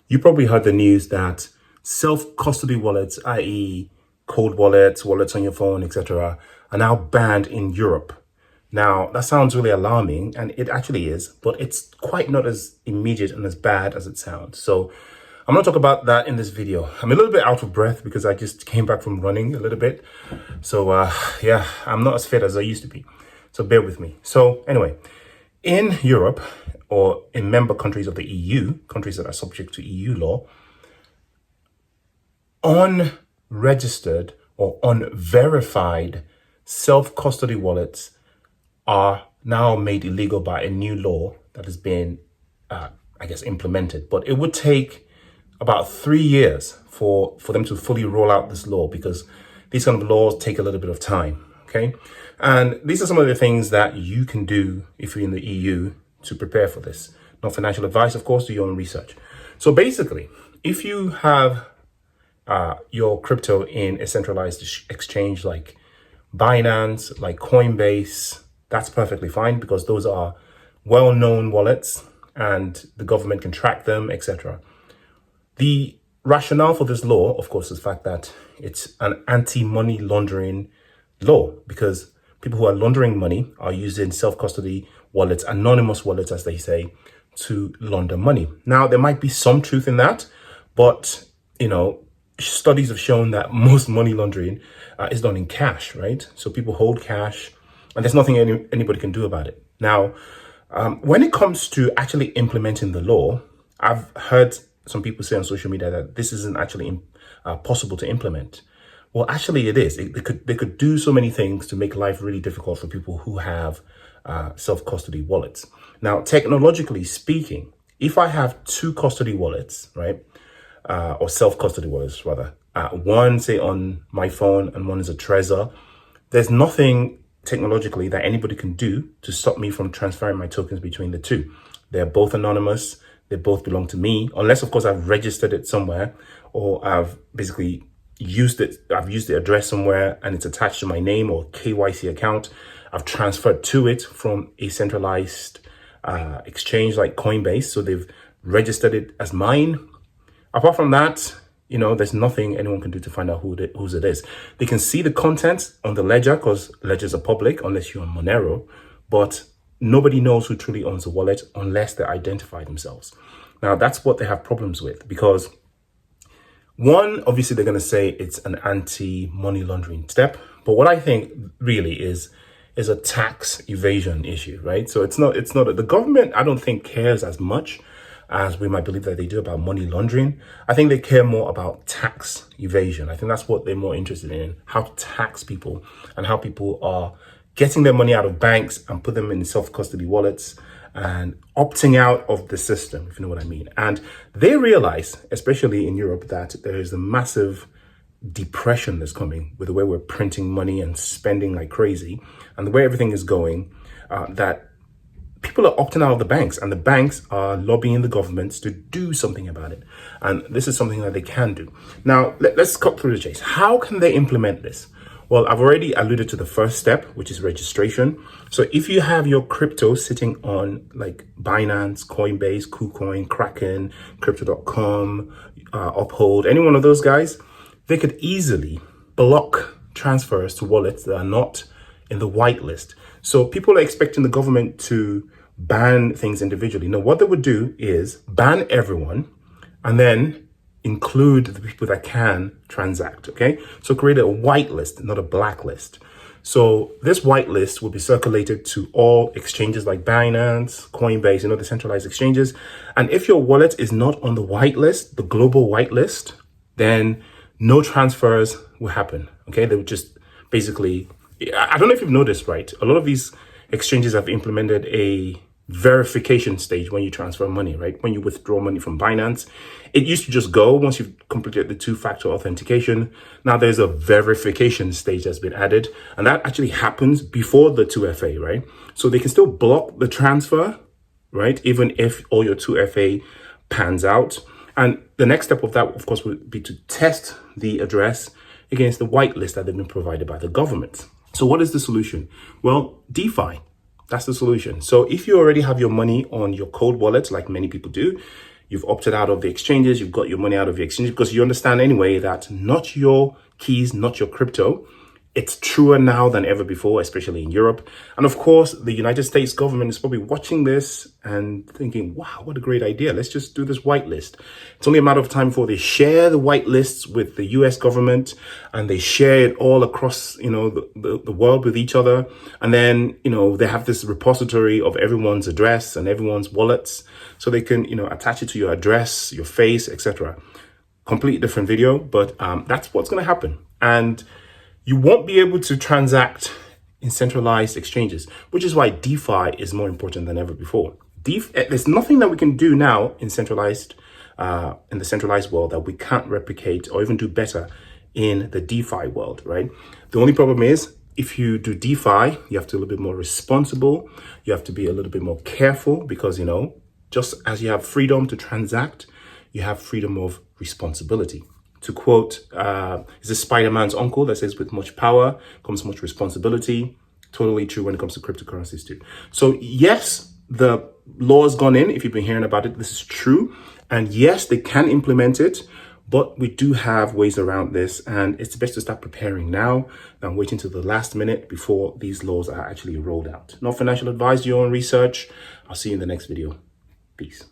You probably heard the news that self-custody wallets, i.e. cold wallets, wallets on your phone, etc., are now banned in Europe. Now, that sounds really alarming, and it actually is, but it's quite not as immediate and as bad as it sounds. So I'm going to talk about that in this video. I'm a little bit out of breath because I just came back from running a little bit. So yeah, I'm not as fit as I used to be. So bear with me. So anyway, in Europe, or in member countries of the EU, countries that are subject to EU law, unregistered or unverified self-custody wallets are now made illegal by a new law that has been, implemented. But it would take about 3 years for them to fully roll out this law, because these kind of laws take a little bit of time, okay? And these are some of the things that you can do if you're in the EU to prepare for this. Not financial advice, of course, do your own research. So basically, if you have your crypto in a centralized exchange like Binance, like Coinbase, that's perfectly fine because those are well-known wallets and the government can track them, etc. The rationale for this law, of course, is the fact that it's an anti-money laundering law, because people who are laundering money are using self-custody wallets, anonymous wallets, as they say, to launder money. Now, there might be some truth in that, but, studies have shown that most money laundering is done in cash, right? So people hold cash and there's nothing anybody can do about it. Now, when it comes to actually implementing the law, I've heard some people say on social media that this isn't actually possible to implement. Well, actually it is. They could do so many things to make life really difficult for people who have self-custody wallets. Now, technologically speaking, if I have two custody wallets, right, or self-custody wallets rather, one say on my phone and one is a Trezor, there's nothing technologically that anybody can do to stop me from transferring my tokens between the two. They're both anonymous. They both belong to me, unless of course I've registered it somewhere, or I've basically used it. I've used the address somewhere and it's attached to my name or KYC account. I've transferred to it from a centralized exchange like Coinbase. So they've registered it as mine. Apart from that, there's nothing anyone can do to find out whose it is. They can see the contents on the ledger because ledgers are public unless you're on Monero, but nobody knows who truly owns the wallet unless they identify themselves. Now, that's what they have problems with, because one, obviously they're going to say it's an anti-money laundering step, but what I think really is a tax evasion issue, right? So it's not the government, I don't think, cares as much as we might believe that they do about money laundering. I think they care more about tax evasion. I think that's what they're more interested in, how to tax people and how people are getting their money out of banks and put them in self-custody wallets and opting out of the system, if you know what I mean. And they realize, especially in Europe, that there is a massive depression that's coming with the way we're printing money and spending like crazy and the way everything is going, that people are opting out of the banks, and the banks are lobbying the governments to do something about it. And this is something that they can do. Now, let's cut through the chase. How can they implement this? Well, I've already alluded to the first step, which is registration. So if you have your crypto sitting on like Binance, Coinbase, KuCoin, Kraken, Crypto.com, Uphold, any one of those guys, they could easily block transfers to wallets that are not in the whitelist. So people are expecting the government to ban things individually. Now, what they would do is ban everyone and then include the people that can transact, okay? So create a whitelist, not a blacklist. So this whitelist will be circulated to all exchanges like Binance, Coinbase, the centralized exchanges. And if your wallet is not on the whitelist, the global whitelist, then no transfers will happen, okay? They would just basically, I don't know if you've noticed, right? A lot of these exchanges have implemented a verification stage when you transfer money, right? When you withdraw money from Binance, it used to just go once you've completed the two-factor authentication. Now there's a verification stage that's been added, and that actually happens before the 2FA, right? So they can still block the transfer, right? Even if all your 2FA pans out. And the next step of that, of course, would be to test the address against the whitelist that they've been provided by the government. So what is the solution? Well, DeFi, that's the solution. So if you already have your money on your cold wallet, like many people do, you've opted out of the exchanges, you've got your money out of the exchange because you understand anyway that not your keys, not your crypto. It's truer now than ever before, especially in Europe. And of course, the United States government is probably watching this and thinking, wow, what a great idea. Let's just do this whitelist. It's only a matter of time before they share the whitelists with the US government and they share it all across, the world with each other. And then, they have this repository of everyone's address and everyone's wallets. So they can, attach it to your address, your face, etc. Completely different video, but that's what's going to happen. And you won't be able to transact in centralized exchanges, which is why DeFi is more important than ever before. There's nothing that we can do now in the centralized world that we can't replicate or even do better in the DeFi world, right? The only problem is if you do DeFi, you have to be a little bit more responsible. You have to be a little bit more careful because, just as you have freedom to transact, you have freedom of responsibility. To quote, is this Spider-Man's uncle that says, with much power comes much responsibility. Totally true when it comes to cryptocurrencies too. So yes, the law has gone in. If you've been hearing about it, this is true. And yes, they can implement it, but we do have ways around this. And it's best to start preparing now than waiting till the last minute before these laws are actually rolled out. Not financial advice, your own research. I'll see you in the next video. Peace.